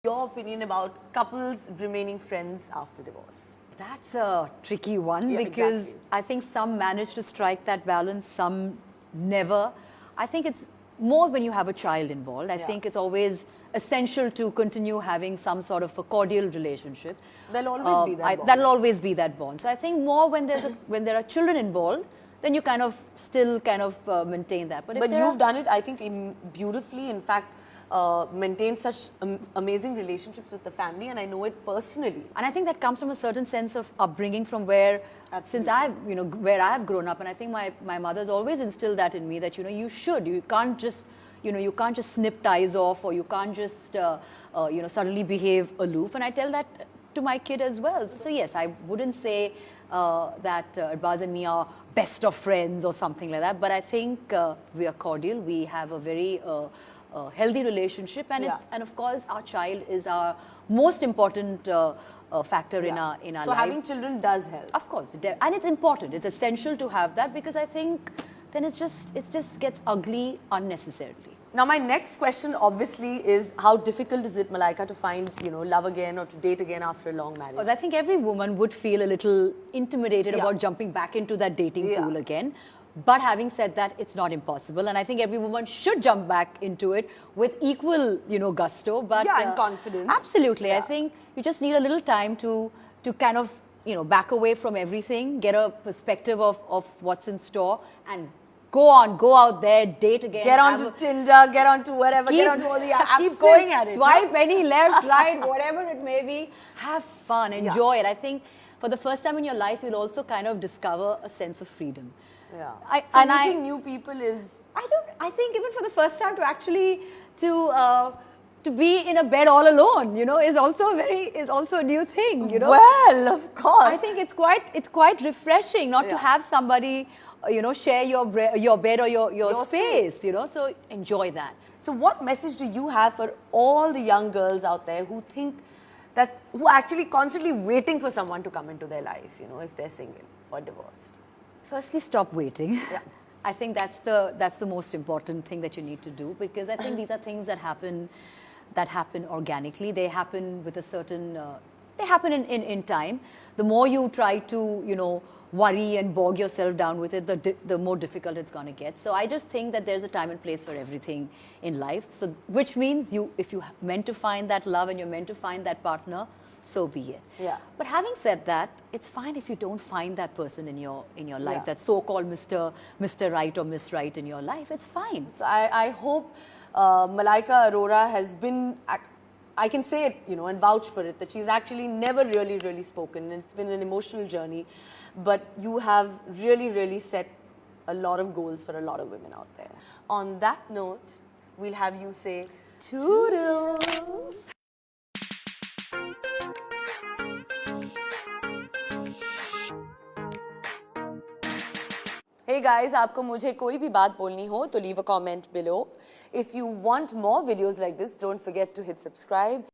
Your opinion about couples remaining friends after divorce? That's a tricky one because I think some manage to strike that balance, some never. I think it's more when you have a child involved. I think it's always essential to continue having some sort of a cordial relationship. There'll always be that bond. That'll always be that bond. So I think more when when there are children involved, then you kind of still maintain that. But you've done it, I think, beautifully. In fact, maintain such amazing relationships with the family, and I know it personally. And I think that comes from a certain sense of upbringing from where, since where I've grown up, and I think my mother's always instilled that in me, that you can't just snip ties off, or you can't just suddenly behave aloof. And I tell that to my kid as well. So yes, I wouldn't say that Arbaaz and me are best of friends or something like that, but I think we are cordial. We have a very healthy relationship, and and of course our child is our most important factor in our life. So having children does help. Of course, and it's important. It's essential to have that, because I think then it just gets ugly unnecessarily. Now, my next question obviously is, how difficult is it, Malaika, to find love again or to date again after a long marriage? Because I think every woman would feel a little intimidated about jumping back into that dating pool again. But having said that, it's not impossible, and I think every woman should jump back into it with equal, gusto. But and confidence. Absolutely, I think you just need a little time to kind of back away from everything, get a perspective of what's in store, and go out there, date again. Get onto Tinder, get onto wherever, get onto all the apps. Keep going at it. Swipe any left, right, whatever it may be. Have fun, enjoy it. I think for the first time in your life, you'll also kind of discover a sense of freedom. Yeah. So meeting new people is... I think even for the first time to be in a bed all alone, is also a new thing, Well, of course. I think it's quite refreshing not to have somebody, share your bed or your space, so enjoy that. So what message do you have for all the young girls out there who who are actually constantly waiting for someone to come into their life, if they're single or divorced? Firstly, stop waiting. I think that's the most important thing that you need to do, because I think these are things that happen organically. They happen with a certain they happen in time. The more you try to worry and bog yourself down with it, the more difficult it's going to get. So I just think that there's a time and place for everything in life. So which means if you meant to find that love and you're meant to find that partner, so be it. Yeah. But having said that, it's fine if you don't find that person in your life, that so-called Mr. Right or Miss Right in your life. It's fine. So I hope Malaika Arora has been, I can say it, and vouch for it, that she's actually never really spoken. It's been an emotional journey, but you have really set a lot of goals for a lot of women out there. On that note, we'll have you say toodles. Hey guys, आपको मुझे कोई भी बात बोलनी हो तो leave a comment below. If you want more videos like this, don't forget to hit subscribe.